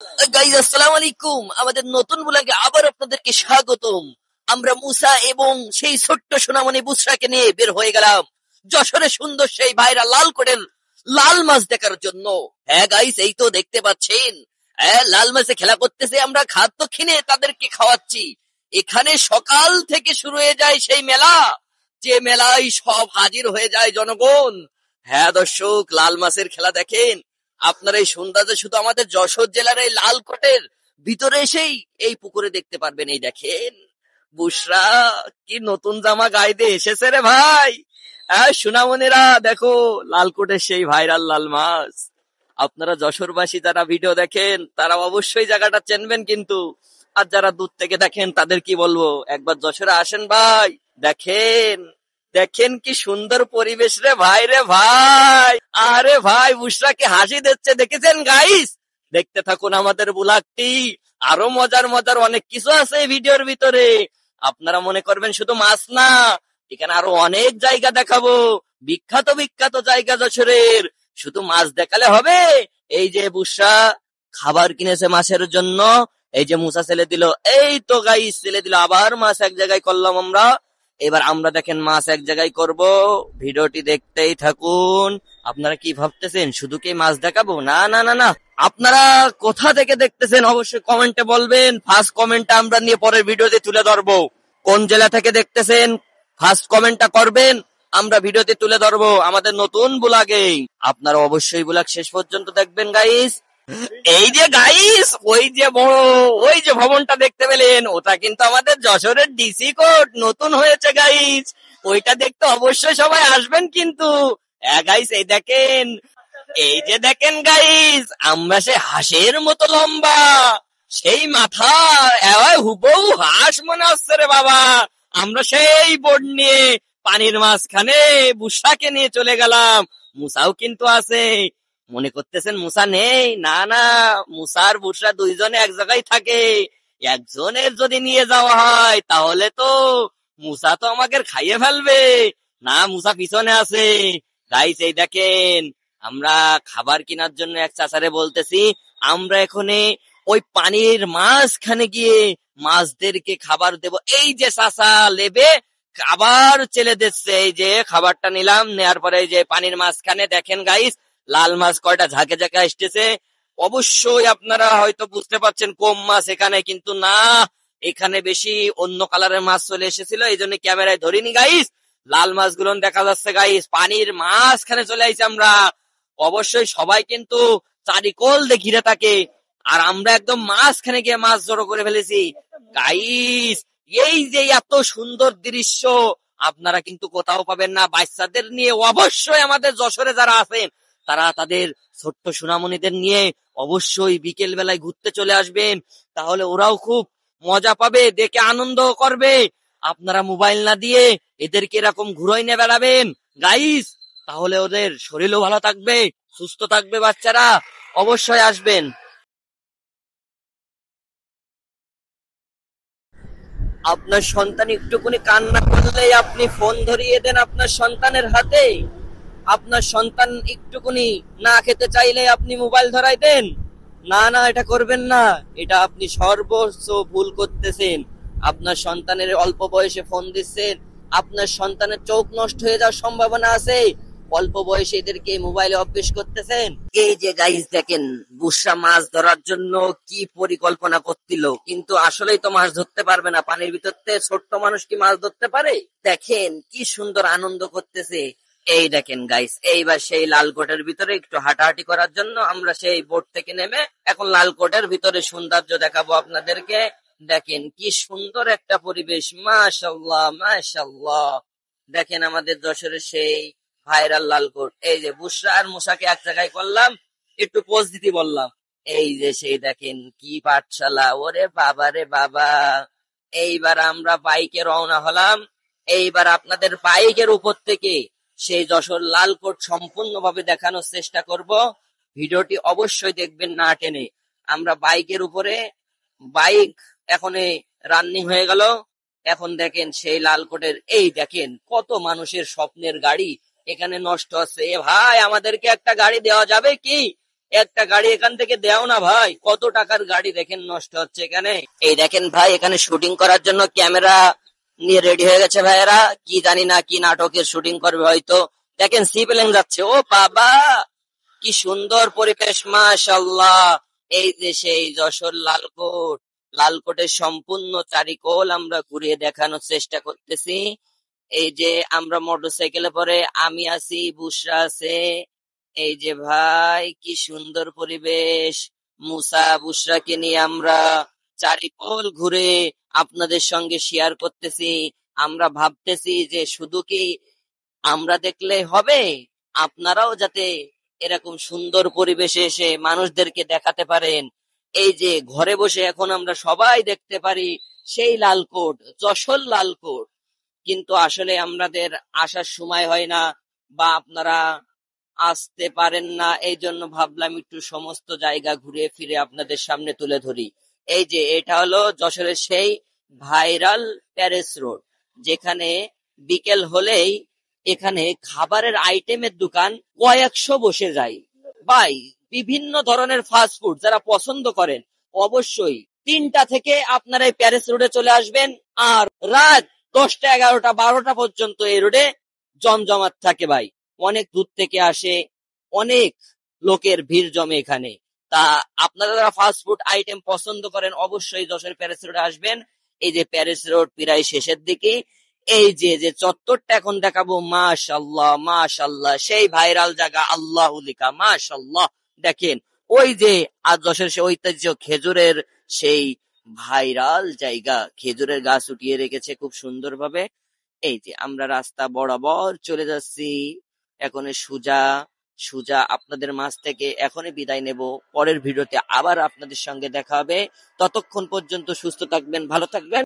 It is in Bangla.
গাইজ আসসালামু আলাইকুম। আমাদের নতুন ব্লগে আবার আপনাদেরকে স্বাগতম। আমরা মুসা এবং সেই ছোট্ট সোনামণি বুসরাকে নিয়ে বের হয়ে গেলাম যশোরে সুন্দর সেই ভাইরা লাল কোটের লাল মাছ দেখার জন্য। হ্যাঁ গাইজ, এই তো দেখতে পাচ্ছেন, হ্যাঁ লাল মাছে খেলা করতেছে। আমরা খাদ্য কিনে তাদেরকে খাওয়াচ্ছি। এখানে সকাল থেকে শুরু হয়ে যায় সেই মেলা, যে মেলায় সব হাজির হয়ে যায় জনগণ। হ্যাঁ দর্শক, লাল মাছের খেলা দেখেন। আপনার এই সন্ধ্যাতে শুধু আমাদের যশোর জেলার এই লালকোটের ভিতরে এসেই এই পুকুরে দেখতে পারবেন। এই দেখেন বুশরা কি নতুন জামা গায়ে দিয়ে এসেছে রে ভাই। হ্যাঁ সোনামণিরা দেখো, লালকোটের সেই ভাইরাল লাল মাছ। আপনারা যশোরবাসী যারা ভিডিও দেখেন তারা অবশ্যই জায়গাটা চেনবেন, কিন্তু আর যারা দূর থেকে দেখেন তাদের কি বলবো, একবার যশোরে আসেন ভাই। দেখেন দেখেন কি সুন্দর পরিবেশ রে ভাই, রে ভাই। আরে ভাই বুশরাকে হাসি দিচ্ছে, দেখেছেন গাইস? দেখতে থাকুন আমাদের ব্লগটি। আরো মজার মজার অনেক কিছু আছে এই ভিডিওর ভিতরে। আপনারা মনে করবেন শুধু মাছ না, এখানে আরো অনেক জায়গা দেখাবো, বিখ্যাত বিখ্যাত জায়গা যশোরের। শুধু মাছ দেখালে হবে? এই যে বুশরা খাবার কিনেছে মাছের জন্য, এই যে মুসা ছেলে দিল, এই তো গাইস ছেলে দিল। আবার মাছ এক জায়গায় করলাম আমরা। এবার আমরা দেখেন মাছ এক জায়গায় করব। ভিডিওটি দেখতেই থাকুন। আপনারা কি ভাবতেছেন শুধু কি মাছ দেখাবো? না না না না, আপনারা কোথা থেকে দেখতেছেন অবশ্যই কমেন্টে বলবেন। ফার্স্ট কমেন্টটা আমরা নিয়ে পরের ভিডিওতে তুলে ধরবো। কোন জেলা থেকে দেখতেছেন ফার্স্ট কমেন্টটা করবেন, আমরা ভিডিওতে তুলে ধরবো আমাদের নতুন ব্লগে। আপনারা অবশ্যই ব্লগ শেষ পর্যন্ত দেখবেন গাইস। এই যে গাইস, ওই যে বড় ওই যে ভবনটা দেখতে পেলেন, ওটা কিন্তু আমাদের যশোরের ডিসি কোর্ট নতুন হয়েছে গাইস। ওইটা দেখতে অবশ্যই সবাই আসবেন কিন্তু। হ্যাঁ গাইস, এই দেখেন, এই যে দেখেন গাইস, আমরা সে হাঁসের মতো লম্বা, সেই মাথা হুবহু হাঁস মনে হচ্ছে রে বাবা। আমরা সেই বোর্ড নিয়ে পানির মাঝখানে বুসাকে নিয়ে চলে গেলাম। মুসাও কিন্তু আছে। মনে করতেছেন মুসা নেই? না না, মুসা আর বুসরা দুইজনে এক জায়গায় থাকে। একজনের যদি নিয়ে যাওয়া হয় তাহলে তো মুসা তো আমাকে খাইয়ে ফেলবে। না, মুসা পিছনে আছে। গাইস এই দেখেন, আমরা খাবার কেনার জন্য এক চাচারে বলতেছি আমরা এখানে ওই পানির মাঝখানে গিয়ে মাছদেরকে খাবার দেব। এই যে চাচা লেবে খাবার চেলে দিচ্ছে। এই যে খাবারটা নিলাম, নেয়ার পরে এই যে পানির মাঝখানে দেখেন গাইস, লাল মাছ কয়টা ঝাঁকে ঝাঁকে আসতেছে। অবশ্যই আপনারা হয়তো বুঝতে পারছেন কম মাছ এখানে, কিন্তু না, এখানে বেশি অন্য কালারের মাছ চলে এসেছিল, এই জন্য ক্যামেরায় ধরিনি গাইস। লাল মাছগুলো দেখা যাচ্ছে গাইস, পানির মাঝখানে চলে আইছি আমরা। অবশ্যই সবাই কিন্তু চারিকোল দিয়ে ঘিরে থাকে, আর আমরা একদম মাঝখানে গিয়ে মাছ জড়ো করে ফেলেছি গাইস। এই যে এত সুন্দর দৃশ্য আপনারা কিন্তু কোথাও পাবেন না। বাচ্চাদের নিয়ে অবশ্যই আমাদের যশোরে যারা আছেন তারা তাদের ছোট্ট সোনামণিদের নিয়ে অবশ্যই বিকেল বেলায় ঘুরতে চলে আসবেন, তাহলে ওরাও খুব মজা পাবে, দেখে আনন্দ করবে। আপনারা মোবাইল না দিয়ে এদেরকে এরকম ঘুরাই নিয়ে বেড়াবেন গাইস, তাহলে ওদের শরীরও ভালো থাকবে, সুস্থ থাকবে। বাচ্চারা অবশ্যই আসবেন। আপনার সন্তান একটুকুনি কান্না করলেই আপনি ফোন ধরিয়ে দেন আপনার সন্তানের হাতে। আপনার সন্তান একটুকুনি না খেতে চাইলে আপনি মোবাইল ধরাই দেন। না না, এটা করবেন না। এটা আপনি সর্বোচ্চ ভুল করতেছেন। আপনার সন্তানের অল্প বয়সে ফোন দিচ্ছেন, আপনার সন্তানের চোখ নষ্ট হয়ে যাওয়ার সম্ভাবনা আছে। অল্প বয়সে এদেরকে মোবাইলে অভ্যেস করতেছেন। এই যে গাইস দেখেন, বুসরা মাছ ধরার জন্য কি পরিকল্পনা করছিল, কিন্তু আসলেই তো মাছ ধরতে পারবে না। পানির ভিতরতে ছোট্ট মানুষ কি মাছ ধরতে পারে? দেখেন কি সুন্দর আনন্দ করতেছে। এই দেখেন গাইস, এইবার সেই লালকোটের ভিতরে একটু হাঁটাহাঁটি করার জন্য আমরা সেই বোট থেকে নেমে এখন লালকোটের ভিতরে সৌন্দর্য দেখাবো আপনাদেরকে। দেখেন কি সুন্দর একটা পরিবেশ, মাশাআল্লাহ মাশাআল্লাহ। দেখেন আমাদের যশোরের সেই ভাইরাল লালকোট। এই যে বুশরা আর মুসাকে এক জায়গায় করলাম, একটু পোজ দিতে বললাম। এই যে সেই দেখেন কি পাঠশালা, ওরে বাবা রে বাবা। এইবার আমরা বাইকে রওনা হলাম। এইবার আপনাদের বাইকের উপর থেকে সেই যশোর লালকোট সম্পূর্ণভাবে দেখানোর চেষ্টা করব। ভিডিওটি অবশ্যই দেখবেন না টেনে। আমরা বাইকের উপরে, বাইক এখন রানিং হয়ে গেল। এখন দেখেন সেই লালকোটের, এই দেখেন কত মানুষের স্বপ্নের গাড়ি এখানে নষ্ট হচ্ছে। এ ভাই, আমাদেরকে একটা গাড়ি দেওয়া যাবে কি? একটা গাড়ি এখান থেকে দেও না ভাই, কত টাকার গাড়ি দেখেন নষ্ট হচ্ছে এখানে। এই দেখেন ভাই, এখানে শুটিং করার জন্য ক্যামেরা নিয়ে রেডি হয়ে গেছে ভাইয়েরা, কি জানি না কি নাটকের শুটিং করবে হয়তো। দেখেন সি প্লেন যাচ্ছে, ও বাবা কি সুন্দর পরিবেশ, মাশাআল্লাহ। এই যে সেই যশোর লালকোট, লালকোটের সম্পূর্ণ চারিকোল আমরা ঘুরিয়ে দেখানোর চেষ্টা করতেছি। এই যে আমরা মোটরসাইকেলে পরে আমি আছি, বুশরা আছে। এই যে ভাই কি সুন্দর পরিবেশ, মুসা বুশরাকে নিয়ে আমরা চারিকোল ঘুরে আপনাদের সঙ্গে শেয়ার করতেছি। আমরা ভাবতেছি যে শুধু কি আমরা দেখলে হবে, আপনারাও যাতে এরকম সুন্দর পরিবেশে এসে মানুষদেরকে দেখাতে পারেন। এই যে ঘরে বসে এখন আমরা সবাই দেখতে পারি সেই লালকোট, যশোর লালকোট, কিন্তু আসলে আমাদের আসার সময় হয় না বা আপনারা আসতে পারেন না, এই জন্য ভাবলাম একটু সমস্ত জায়গা ঘুরে ফিরে আপনাদের সামনে তুলে ধরি। এই যে এটা হলো যশোরের সেই ভাইরাল প্যারেস রোড, যেখানে বিকেল হলেই এখানে খাবারের আইটেমের দোকান কয়েকশো বসে যায় ভাই। বিভিন্ন ধরনের ফাস্ট ফুড যারা পছন্দ করেন অবশ্যই 3টা থেকে আপনারা এই প্যারেস রোডে চলে আসবেন। আর রাত 10টা 11টা 12টা পর্যন্ত এই রোডে জমজমাট থাকে ভাই। অনেক দূর থেকে আসে, অনেক লোকের ভিড় জমে এখানে। তা আপনারা যারা ফাস্ট ফুড আইটেম পছন্দ করেন অবশ্যই যশোর প্যারেস রোডে আসবেন। এই যে প্যারেস রোড প্রায় শেষের দিকে, এই যে যে চত্বরটা এখন দেখাবো, মাশাআল্লাহ মাশাআল্লাহ, সেই ভাইরাল জায়গা আল্লাহু লিকা, মাশাআল্লাহ। দেখেন ওই যে আজ যশোর সে ঐতিহ্য খেজুরের সেই ভাইরাল জায়গা, খেজুরের গাছ উঠিয়ে রেখেছে খুব সুন্দরভাবে। এই যে আমরা রাস্তা বরাবর চলে যাচ্ছি এখন সুজা সুজা আপনাদের মাঝ থেকে এখনই বিদায় নেব। পরের ভিডিওতে আবার আপনাদের সঙ্গে দেখা হবে। ততক্ষণ পর্যন্ত সুস্থ থাকবেন, ভালো থাকবেন।